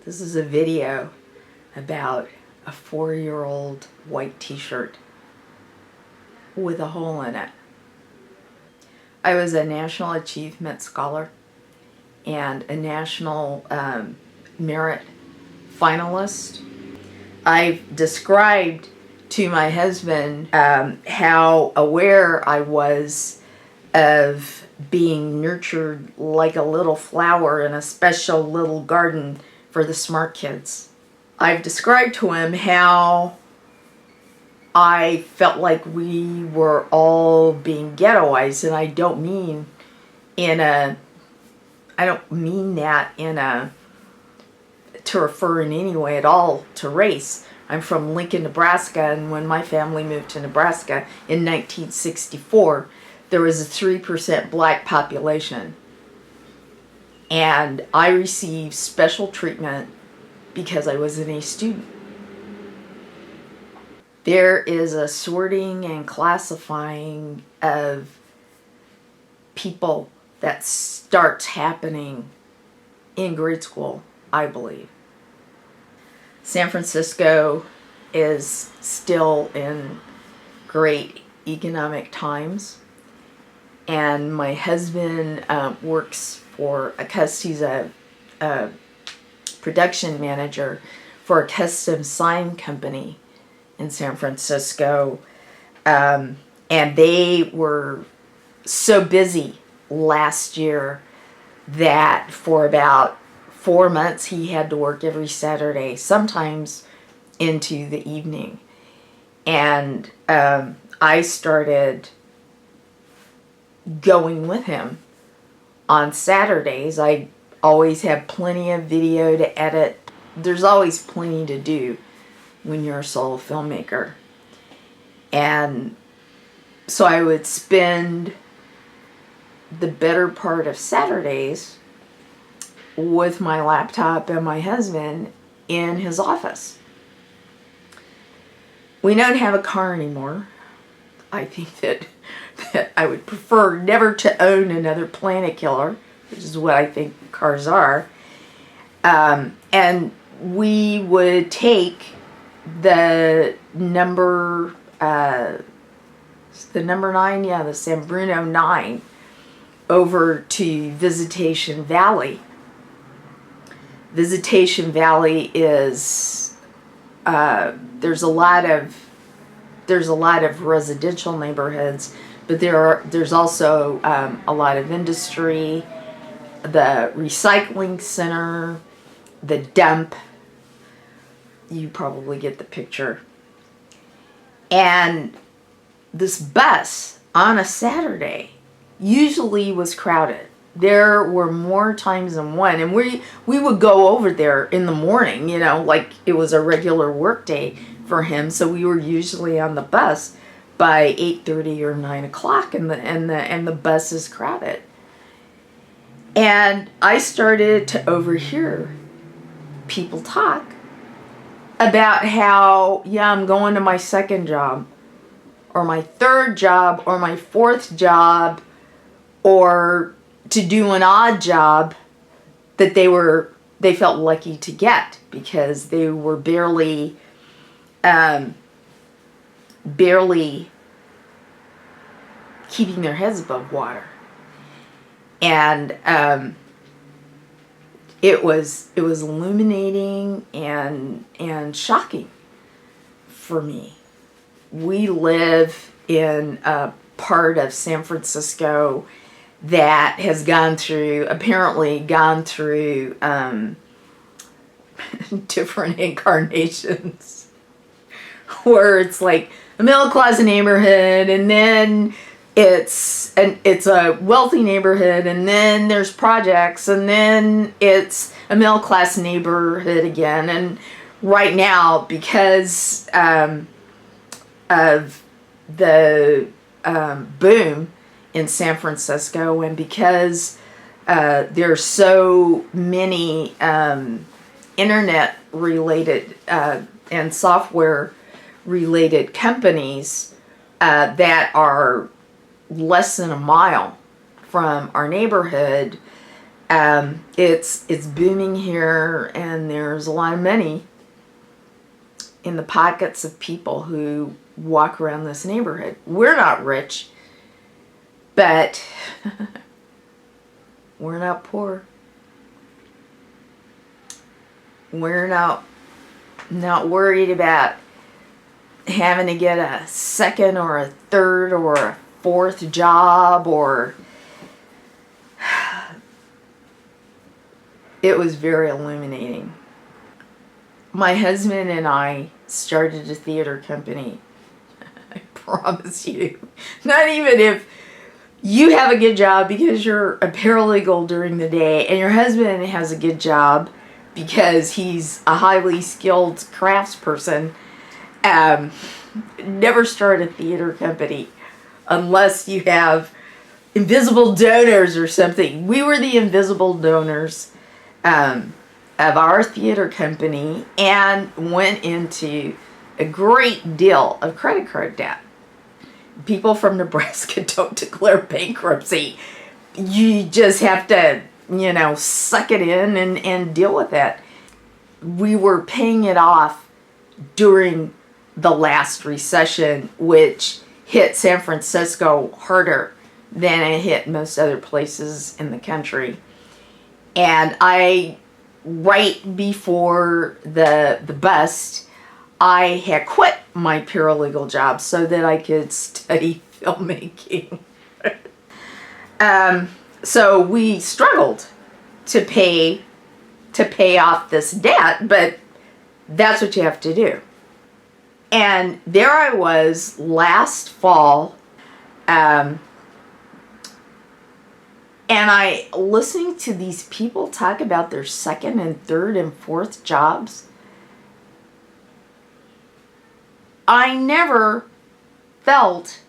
This is a video about a 4-year-old white t-shirt with a hole in it. I was a National Achievement Scholar and a National Merit finalist. I've described to my husband how aware I was of being nurtured like a little flower in a special little garden for the smart kids. I've described to him how I felt like we were all being ghettoized, and I don't mean that to refer in any way at all to race. I'm from Lincoln, Nebraska, and when my family moved to Nebraska in 1964, there was a 3% black population. And I received special treatment because I was an A student. There is a sorting and classifying of people that starts happening in grade school, I believe. San Francisco is still in great economic times, and my husband works for he's a production manager for a custom sign company in San Francisco, and they were so busy last year that for about 4 months he had to work every Saturday, sometimes into the evening. And I started going with him on Saturdays. I always have plenty of video to edit. There's always plenty to do when you're a solo filmmaker. And so I would spend the better part of Saturdays with my laptop and my husband in his office. We don't have a car anymore. I think that I would prefer never to own another planet killer, which is what I think cars are. And we would take the number 9, the San Bruno 9, over to Visitation Valley. Visitation Valley is there's a lot of residential neighborhoods, but there's also a lot of industry, the recycling center, the dump. You probably get the picture. And this bus on a Saturday usually was crowded. There were more times than one, and we would go over there in the morning, like it was a regular work day for him. So we were usually on the bus by 8:30 or 9 o'clock, and the bus is crowded. And I started to overhear people talk about how, I'm going to my second job, or my third job, or my fourth job, or to do an odd job that they felt lucky to get because they were barely keeping their heads above water. And it was illuminating and shocking for me. We live in a part of San Francisco that has apparently gone through different incarnations, where it's like a middle class neighborhood, and then it's a wealthy neighborhood, and then there's projects, and then it's a middle class neighborhood again. And right now, because of the boom in San Francisco, and because there's so many internet related and software related companies that are less than a mile from our neighborhood, It's booming here, and there's a lot of money in the pockets of people who walk around this neighborhood. We're not rich, but we're not poor. We're not worried about having to get a second or a third or a fourth job, or it was very illuminating. My husband and I started a theater company. I promise you, not even if you have a good job because you're a paralegal during the day and your husband has a good job because he's a highly skilled craftsperson, never start a theater company unless you have invisible donors or something. We were the invisible donors of our theater company, and went into a great deal of credit card debt. People from Nebraska don't declare bankruptcy. You just have to, suck it in and deal with it. We were paying it off during the last recession, which hit San Francisco harder than it hit most other places in the country. And right before the bust, I had quit my paralegal job so that I could study filmmaking. So we struggled to pay off this debt, but that's what you have to do. And there I was last fall, and I listening to these people talk about their second and third and fourth jobs. I never felt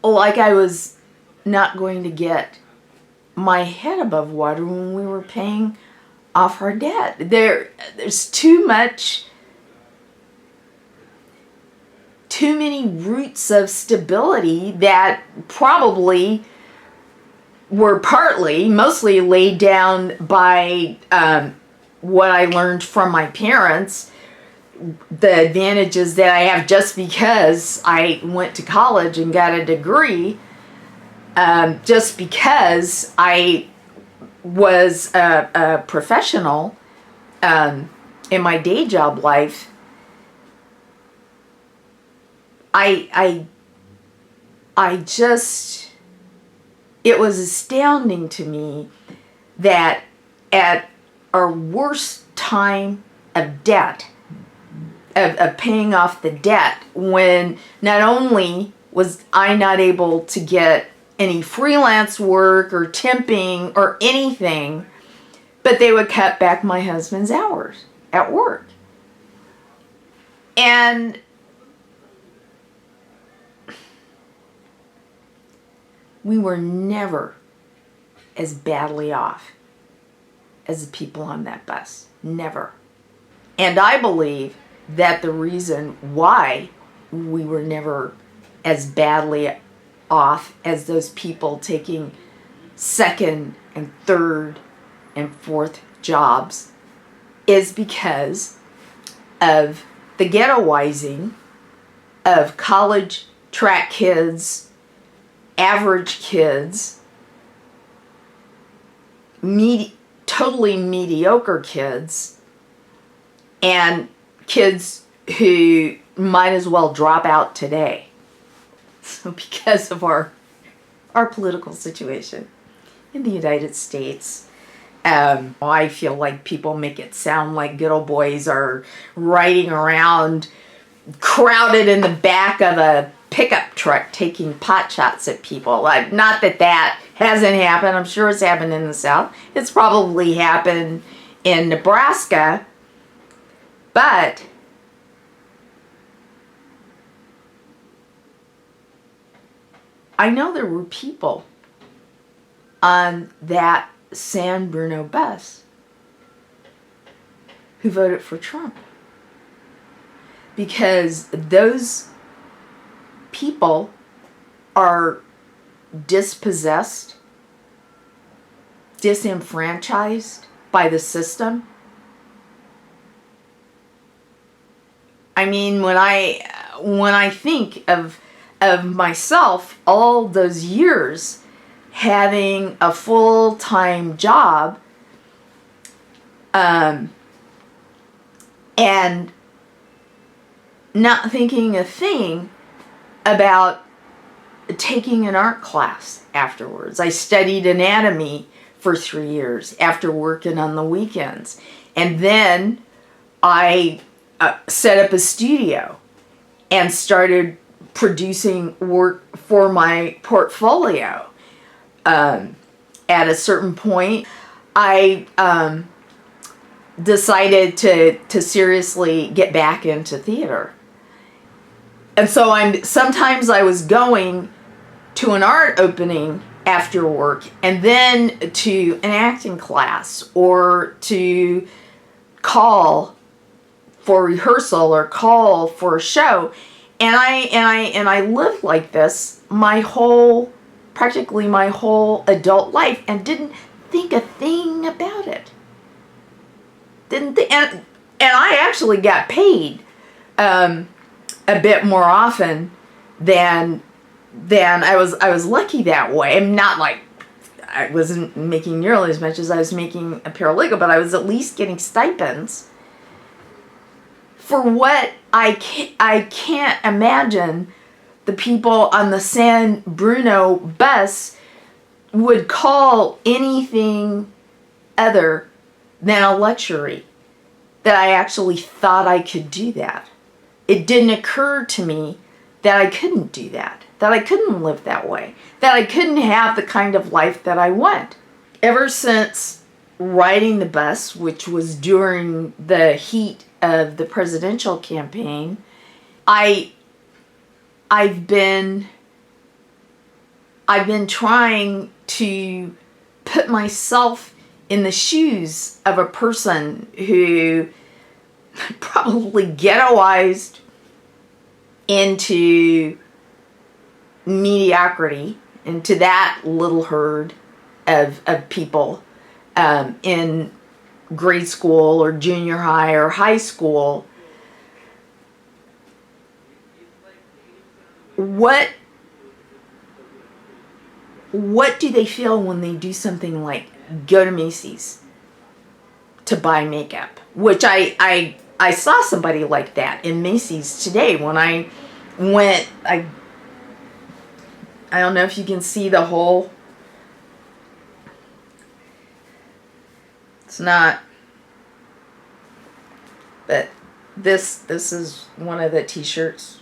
like I was not going to get my head above water when we were paying off our debt. There's too many roots of stability that probably were mostly laid down by what I learned from my parents, the advantages that I have just because I went to college and got a degree, just because I was a professional in my day job life. I just, it was astounding to me that at our worst time of debt, of paying off the debt, when not only was I not able to get any freelance work or temping or anything, but they would cut back my husband's hours at work. And we were never as badly off as the people on that bus. Never. And I believe that the reason why we were never as badly off as those people taking second and third and fourth jobs is because of the ghettoizing of college track kids, average kids, totally mediocre kids, and kids who might as well drop out today. So because of our political situation in the United States, I feel like people make it sound like good old boys are riding around crowded in the back of a pickup truck taking pot shots at people. Not that hasn't happened. I'm sure it's happened in the South. It's probably happened in Nebraska. But I know there were people on that San Bruno bus who voted for Trump, because those people are dispossessed disenfranchised by the system. I mean, when I think of myself, all those years having a full-time job, and not thinking a thing about taking an art class afterwards. I studied anatomy for 3 years after working on the weekends. And then I set up a studio and started producing work for my portfolio. At a certain point, I decided to seriously get back into theater. And so sometimes I was going to an art opening after work and then to an acting class, or to call for rehearsal or call for a show. And I lived like this practically my whole adult life, and didn't think a thing about it. And I actually got paid a bit more often than I was lucky that way. I'm not like I wasn't making nearly as much as I was making a paralegal, but I was at least getting stipends for what I can't imagine the people on the San Bruno bus would call anything other than a luxury, that I actually thought I could do that. It didn't occur to me that I couldn't do that I couldn't live that way, that I couldn't have the kind of life that I want. Ever since riding the bus, which was during the heat of the presidential campaign, I've been trying to put myself in the shoes of a person who probably ghettoized into mediocrity, into that little herd of people in grade school or junior high or high school. What do they feel when they do something like go to Macy's to buy makeup? Which I saw somebody like that in Macy's today when I went. I don't know if you can see the whole. It's not. But this is one of the t-shirts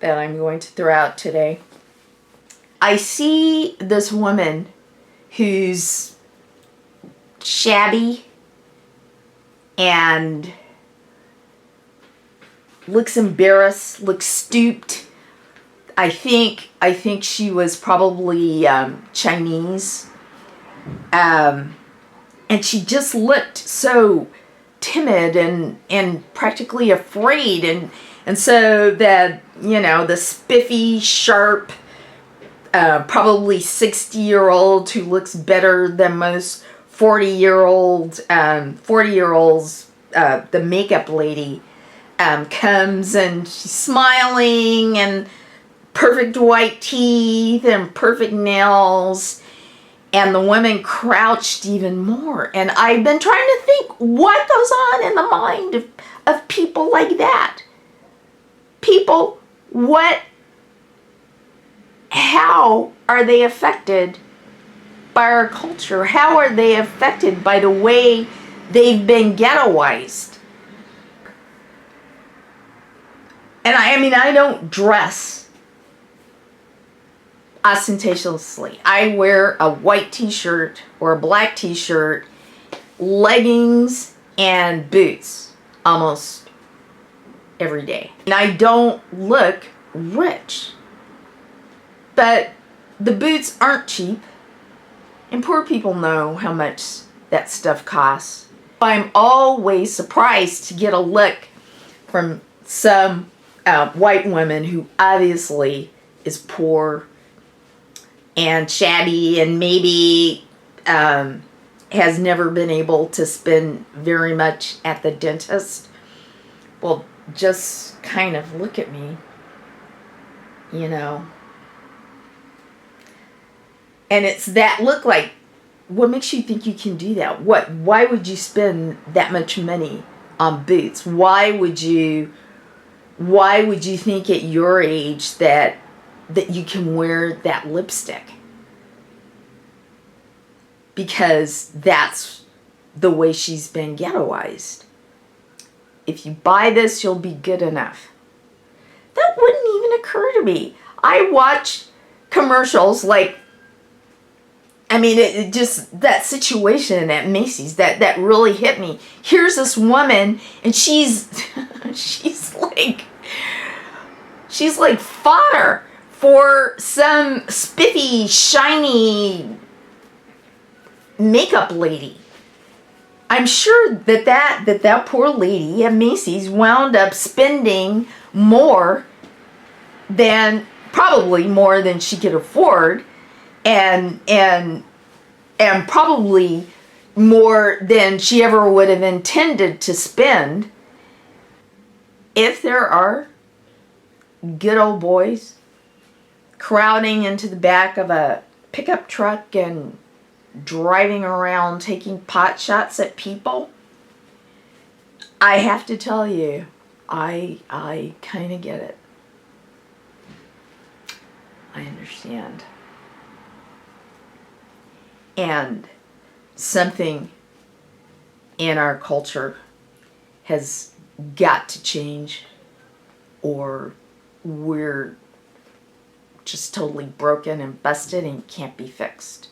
that I'm going to throw out today. I see this woman who's shabby and looks embarrassed, looks stooped. I think she was probably Chinese, and she just looked so timid and practically afraid, and so that, you know, the spiffy, sharp, probably 60-year-old who looks better than most 40-year-olds, the makeup lady comes, and she's smiling and perfect white teeth and perfect nails, and the woman crouched even more. And I've been trying to think what goes on in the mind of people like that. People, how are they affected by our culture? How are they affected by the way they've been ghettoized? And I mean, I don't dress ostentatiously. I wear a white t-shirt or a black t-shirt, leggings, and boots almost every day. And I don't look rich. But the boots aren't cheap, and poor people know how much that stuff costs. I'm always surprised to get a look from some white woman who obviously is poor and shabby and maybe has never been able to spend very much at the dentist. Well, just kind of look at me, you know. And it's that look like, what makes you think you can do that? Why would you spend that much money on boots? Why would you think at your age that you can wear that lipstick? Because that's the way she's been ghettoized. If you buy this, you'll be good enough. That wouldn't even occur to me. I watch commercials like, I mean, it just, that situation at Macy's, that really hit me. Here's this woman, and she's like fodder for some spiffy, shiny makeup lady. I'm sure that poor lady at Macy's wound up spending probably more than she could afford, and probably more than she ever would have intended to spend if there are good old boys crowding into the back of a pickup truck and driving around taking pot shots at people. I have to tell you, I kind of get it. I understand. And something in our culture has got to change, or we're just totally broken and busted and can't be fixed.